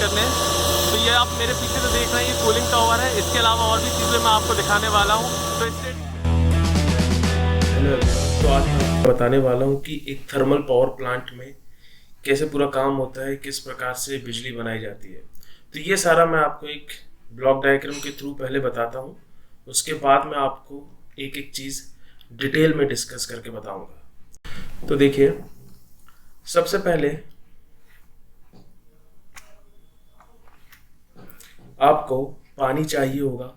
करने। तो ये आप मेरे पीछे जो देख रहे हैं ये कूलिंग टावर है। इसके अलावा और भी चीज़ें मैं आपको दिखाने वाला हूँ। तो इससे तो आज मैं बताने वाला हूँ कि एक थर्मल पावर प्लांट में कैसे पूरा काम होता है, किस प्रकार से बिजली बनाई जाती है। तो ये सारा मैं आपको एक ब्लॉक डायग्राम के थ्रू पहले बताता हूँ, उसके बाद मैं आपको एक एक चीज़ डिटेल में डिस्कस करके बताऊंगा। तो देखिए, सबसे पहले आपको पानी चाहिए होगा।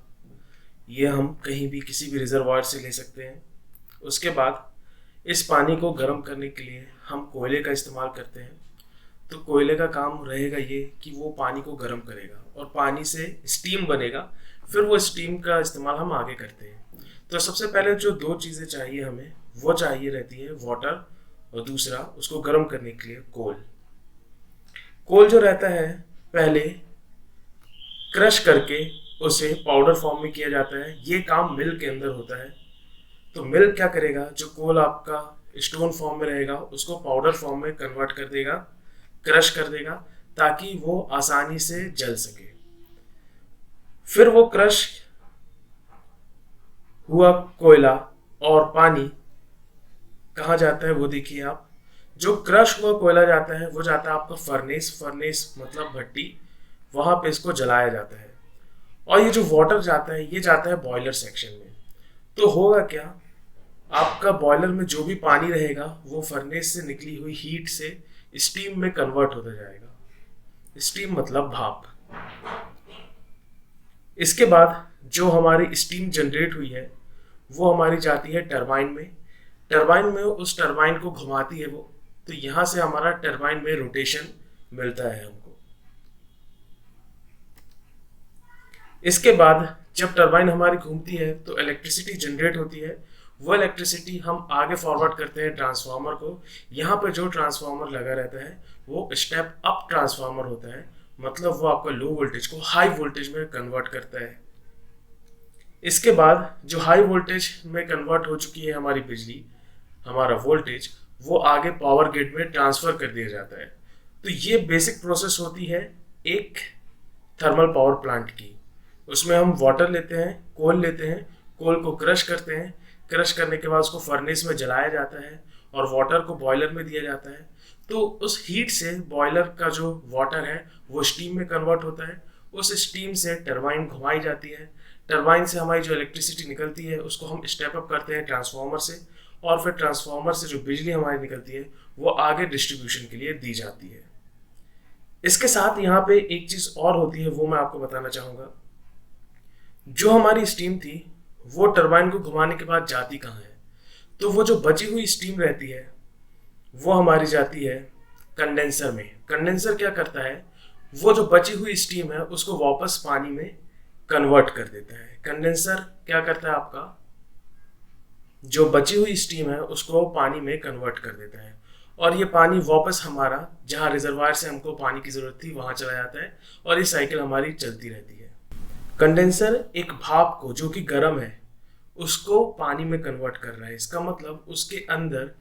ये हम कहीं भी किसी भी रिजर्वायर से ले सकते हैं। उसके बाद इस पानी को गर्म करने के लिए हम कोयले का इस्तेमाल करते हैं। तो कोयले का काम रहेगा ये कि वो पानी को गर्म करेगा और पानी से स्टीम बनेगा। फिर वो स्टीम का इस्तेमाल हम आगे करते हैं। तो सबसे पहले जो दो चीज़ें चाहिए हमें, वो चाहिए रहती है वाटर और दूसरा उसको गर्म करने के लिए कोल। कोल जो रहता है पहले क्रश करके उसे पाउडर फॉर्म में किया जाता है। ये काम मिल के अंदर होता है। तो मिल क्या करेगा, जो कोल आपका स्टोन फॉर्म में रहेगा उसको पाउडर फॉर्म में कन्वर्ट कर देगा, क्रश कर देगा, ताकि वो आसानी से जल सके। फिर वो क्रश हुआ कोयला और पानी कहाँ जाता है वो देखिए आप। जो क्रश हुआ कोयला जाता है वो जाता है आपका फर्नेस मतलब भट्टी, वहां पे इसको जलाया जाता है। और ये जो वाटर जाता है ये जाता है बॉयलर सेक्शन में। तो होगा क्या, आपका बॉयलर में जो भी पानी रहेगा वो फर्नेस से निकली हुई हीट से स्टीम में कन्वर्ट होता जाएगा। स्टीम मतलब भाप। इसके बाद जो हमारी स्टीम जनरेट हुई है वो हमारी जाती है टरबाइन में। टरबाइन में उस टरबाइन को घुमाती है वो। तो यहां से हमारा टरबाइन में रोटेशन मिलता है हमको। इसके बाद जब टरबाइन हमारी घूमती है तो इलेक्ट्रिसिटी जनरेट होती है। वो इलेक्ट्रिसिटी हम आगे फॉरवर्ड करते हैं ट्रांसफार्मर को। यहाँ पे जो ट्रांसफार्मर लगा रहता है वो स्टेप अप ट्रांसफार्मर होता है, मतलब वो आपका लो वोल्टेज को हाई वोल्टेज में कन्वर्ट करता है। इसके बाद जो हाई वोल्टेज में कन्वर्ट हो चुकी है हमारी बिजली, हमारा वोल्टेज, वो आगे पावर ग्रिड में ट्रांसफर कर दिया जाता है। तो ये बेसिक प्रोसेस होती है एक थर्मल पावर प्लांट की। उसमें हम वाटर लेते हैं, कोल लेते हैं, कोल को क्रश करते हैं, क्रश करने के बाद उसको फर्नेस में जलाया जाता है और वाटर को बॉयलर में दिया जाता है। तो उस हीट से बॉयलर का जो वाटर है वो स्टीम में कन्वर्ट होता है। उस स्टीम से टरबाइन घुमाई जाती है। टरबाइन से हमारी जो इलेक्ट्रिसिटी निकलती है उसको हम स्टेप अप करते हैं ट्रांसफार्मर से, और फिर ट्रांसफार्मर से जो बिजली हमारी निकलती है वो आगे डिस्ट्रीब्यूशन के लिए दी जाती है। इसके साथ यहाँ पे एक चीज़ और होती है, वो मैं आपको बताना चाहूँगा। जो हमारी स्टीम थी वो टरबाइन को घुमाने के बाद जाती कहाँ है, तो वो जो बची हुई स्टीम रहती है वो हमारी जाती है कंडेंसर में। कंडेंसर क्या करता है, वो जो बची हुई स्टीम है उसको वापस पानी में कन्वर्ट कर देता है। कंडेंसर क्या करता है, आपका जो बची हुई स्टीम है उसको पानी में कन्वर्ट कर देता है और ये पानी वापस हमारा जहाँ रिजर्वायर से हमको पानी की जरूरत थी वहां चला जाता है और ये साइकिल हमारी चलती रहती है। कंडेंसर एक भाप को जो कि गर्म है उसको पानी में कन्वर्ट कर रहा है। इसका मतलब उसके अंदर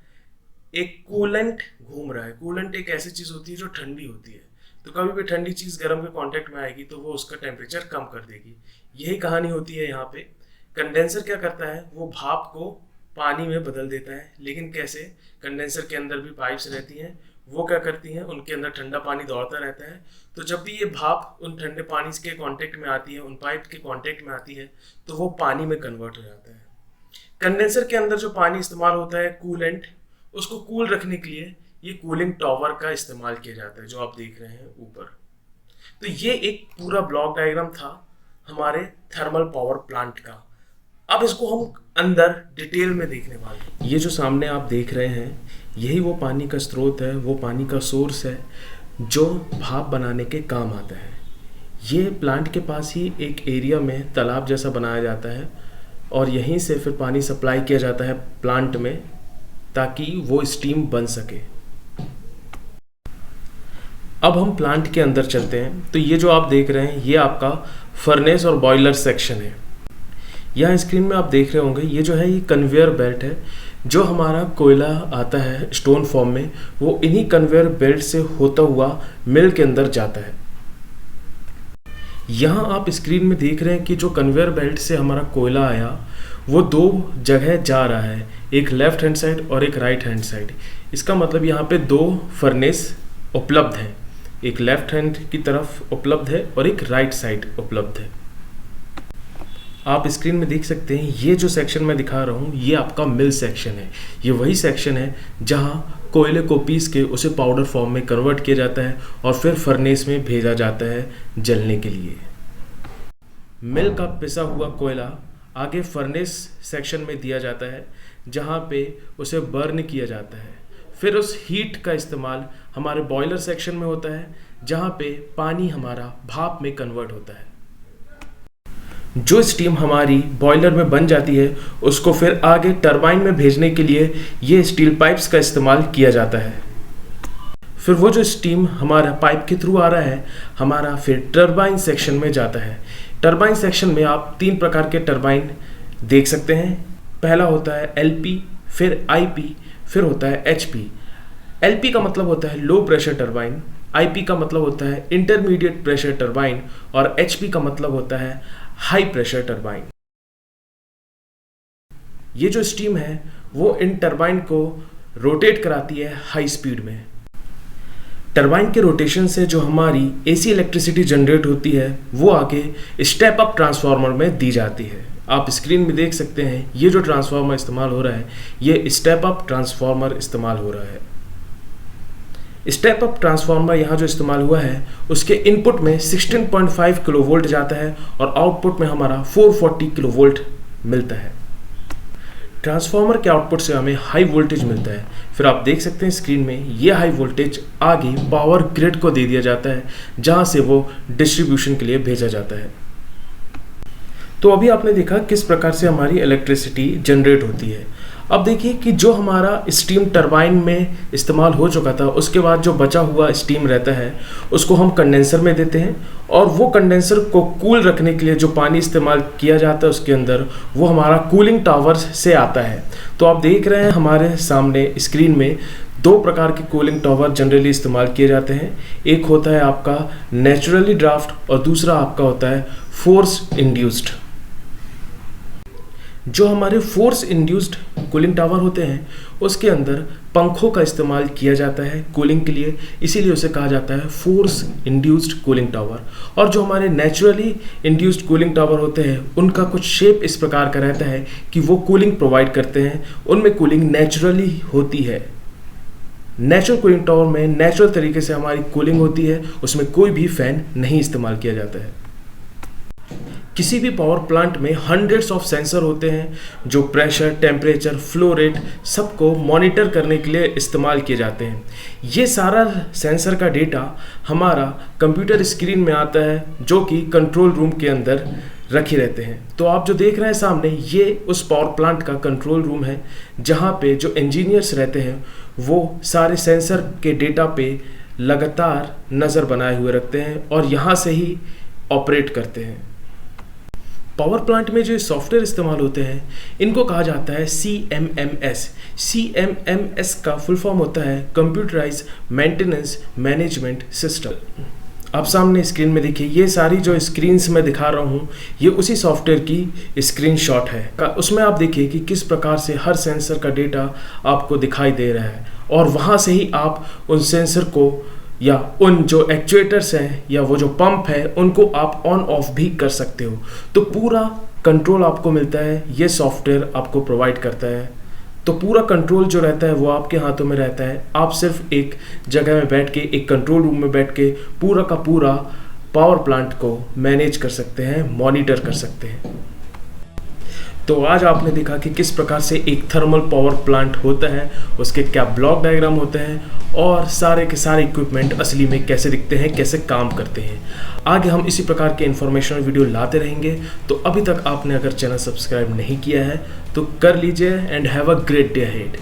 एक कूलेंट घूम रहा है। कूलेंट एक ऐसी चीज होती है जो ठंडी होती है। तो कभी भी ठंडी चीज गर्म के कांटेक्ट में आएगी तो वो उसका टेम्परेचर कम कर देगी। यही कहानी होती है यहाँ पे। कंडेंसर क्या करता है, वो भाप को पानी में बदल देता है। लेकिन कैसे, कंडेंसर के अंदर भी पाइप्स रहती हैं, वो क्या करती हैं, उनके अंदर ठंडा पानी दौड़ता रहता है। तो जब भी ये भाप उन ठंडे पानी के कांटेक्ट में आती है, उन पाइप के कांटेक्ट में आती है, तो वो पानी में कन्वर्ट हो जाता है। कंडेंसर के अंदर जो पानी इस्तेमाल होता है कूलेंट, उसको कूल रखने के लिए ये कूलिंग टावर का इस्तेमाल किया जाता है जो आप देख रहे हैं ऊपर। तो ये एक पूरा ब्लॉक डायग्राम था हमारे थर्मल पावर प्लांट का। अब इसको हम अंदर डिटेल में देखने वाले हैं। ये जो सामने आप देख रहे हैं यही वो पानी का स्रोत है, वो पानी का सोर्स है जो भाप बनाने के काम आता है। ये प्लांट के पास ही एक एरिया में तालाब जैसा बनाया जाता है और यहीं से फिर पानी सप्लाई किया जाता है प्लांट में ताकि वो स्टीम बन सके। अब हम प्लांट के अंदर चलते हैं। तो ये जो आप देख रहे हैं ये आपका फर्नेस और बॉयलर सेक्शन है। यहाँ स्क्रीन में आप देख रहे होंगे ये जो है ये कन्वेयर बेल्ट है। जो हमारा कोयला आता है स्टोन फॉर्म में वो इन्हीं कन्वेयर बेल्ट से होता हुआ मिल के अंदर जाता है। यहाँ आप स्क्रीन में देख रहे हैं कि जो कन्वेयर बेल्ट से हमारा कोयला आया वो दो जगह जा रहा है, एक लेफ्ट हैंड साइड और एक राइट हैंड साइड। इसका मतलब यहाँ पे दो फर्नेस उपलब्ध हैं, एक लेफ्ट हैंड की तरफ उपलब्ध है और एक राइट साइड उपलब्ध है। आप स्क्रीन में देख सकते हैं ये जो सेक्शन मैं दिखा रहा हूँ ये आपका मिल सेक्शन है। ये वही सेक्शन है जहाँ कोयले को पीस के उसे पाउडर फॉर्म में कन्वर्ट किया जाता है और फिर फर्नेस में भेजा जाता है जलने के लिए। मिल का पिसा हुआ कोयला आगे फर्नेस सेक्शन में दिया जाता है जहाँ पे उसे बर्न किया जाता है। फिर उस हीट का इस्तेमाल हमारे बॉयलर सेक्शन में होता है जहाँ पे पानी हमारा भाप में कन्वर्ट होता है। जो स्टीम हमारी बॉयलर में बन जाती है उसको फिर आगे टरबाइन में भेजने के लिए ये स्टील पाइप्स का इस्तेमाल किया जाता है। फिर वो जो स्टीम हमारा पाइप के थ्रू आ रहा है हमारा फिर टरबाइन सेक्शन में जाता है। टरबाइन सेक्शन में आप 3 प्रकार के टरबाइन देख सकते हैं। पहला होता है LP, फिर IP, फिर होता है HP। LP का मतलब होता है लो प्रेशर टरबाइन, IP का मतलब होता है इंटरमीडिएट प्रेशर टरबाइन और HP का मतलब होता है हाई प्रेशर टरबाइन। ये जो स्टीम है वो इन टरबाइन को रोटेट कराती है हाई स्पीड में। टरबाइन के रोटेशन से जो हमारी AC इलेक्ट्रिसिटी जनरेट होती है वो आगे स्टेप अप ट्रांसफार्मर में दी जाती है। आप स्क्रीन में देख सकते हैं ये जो ट्रांसफार्मर इस्तेमाल हो रहा है ये स्टेप अप ट्रांसफार्मर इस्तेमाल हो रहा है। स्टेप अप ट्रांसफार्मर यहाँ जो इस्तेमाल हुआ है उसके इनपुट में 16.5 किलोवोल्ट जाता है और आउटपुट में हमारा 440 किलोवोल्ट मिलता है। ट्रांसफार्मर के आउटपुट से हमें हाई वोल्टेज मिलता है। फिर आप देख सकते हैं स्क्रीन में ये हाई वोल्टेज आगे पावर ग्रिड को दे दिया जाता है जहाँ से वो डिस्ट्रीब्यूशन के लिए भेजा जाता है। तो अभी आपने देखा किस प्रकार से हमारी इलेक्ट्रिसिटी जनरेट होती है। अब देखिए कि जो हमारा स्टीम टरबाइन में इस्तेमाल हो चुका था उसके बाद जो बचा हुआ स्टीम रहता है उसको हम कंडेंसर में देते हैं और वो कंडेंसर को कूल रखने के लिए जो पानी इस्तेमाल किया जाता है उसके अंदर वो हमारा कूलिंग टावर से आता है। तो आप देख रहे हैं हमारे सामने स्क्रीन में 2 प्रकार के कूलिंग टावर जनरली इस्तेमाल किए जाते हैं। एक होता है आपका नेचुरली ड्राफ्ट और दूसरा आपका होता है फोर्स इंड्यूस्ड। जो हमारे फोर्स इंड्यूस्ड कूलिंग टावर होते हैं उसके अंदर पंखों का इस्तेमाल किया जाता है कूलिंग के लिए, इसीलिए उसे कहा जाता है फोर्स इंड्यूस्ड कूलिंग टावर। और जो हमारे नेचुरली इंड्यूस्ड कूलिंग टावर होते हैं उनका कुछ शेप इस प्रकार का रहता है कि वो कूलिंग प्रोवाइड करते हैं, उनमें कूलिंग नेचुरली होती है। नेचुरल कूलिंग टावर में नेचुरल तरीके से हमारी कूलिंग होती है, उसमें कोई भी फैन नहीं इस्तेमाल किया जाता है। किसी भी पावर प्लांट में हंड्रेड्स ऑफ सेंसर होते हैं जो प्रेशर, टेम्परेचर, फ्लो रेट सबको मॉनिटर करने के लिए इस्तेमाल किए जाते हैं। ये सारा सेंसर का डेटा हमारा कंप्यूटर स्क्रीन में आता है जो कि कंट्रोल रूम के अंदर रखे रहते हैं। तो आप जो देख रहे हैं सामने ये उस पावर प्लांट का कंट्रोल रूम है जहाँ पे जो इंजीनियर्स रहते हैं वो सारे सेंसर के डेटा पे लगातार नज़र बनाए हुए रखते हैं और यहाँ से ही ऑपरेट करते हैं। पावर प्लांट में जो सॉफ्टवेयर इस्तेमाल होते हैं इनको कहा जाता है CMMS। CMMS का फुल फॉर्म होता है कंप्यूटराइज मेंटेनेंस मैनेजमेंट सिस्टम। आप सामने स्क्रीन में देखिए ये सारी जो स्क्रीन्स मैं दिखा रहा हूँ ये उसी सॉफ्टवेयर की स्क्रीनशॉट है। उसमें आप देखिए कि किस प्रकार से हर सेंसर का डेटा आपको दिखाई दे रहा है और वहाँ से ही आप उन सेंसर को या उन जो एक्चुएटर्स हैं या वो जो पंप है उनको आप ऑन ऑफ भी कर सकते हो। तो पूरा कंट्रोल आपको मिलता है, ये सॉफ्टवेयर आपको प्रोवाइड करता है। तो पूरा कंट्रोल जो रहता है वो आपके हाथों में रहता है। आप सिर्फ एक जगह में बैठ के, एक कंट्रोल रूम में बैठ के पूरा का पूरा पावर प्लांट को मैनेज कर सकते हैं, मॉनिटर कर सकते हैं। तो आज आपने देखा कि किस प्रकार से एक थर्मल पावर प्लांट होता है, उसके क्या ब्लॉक डायग्राम होते हैं और सारे के सारे इक्विपमेंट असली में कैसे दिखते हैं, कैसे काम करते हैं। आगे हम इसी प्रकार के इन्फॉर्मेशनल वीडियो लाते रहेंगे। तो अभी तक आपने अगर चैनल सब्सक्राइब नहीं किया है तो कर लीजिए and have a great day ahead.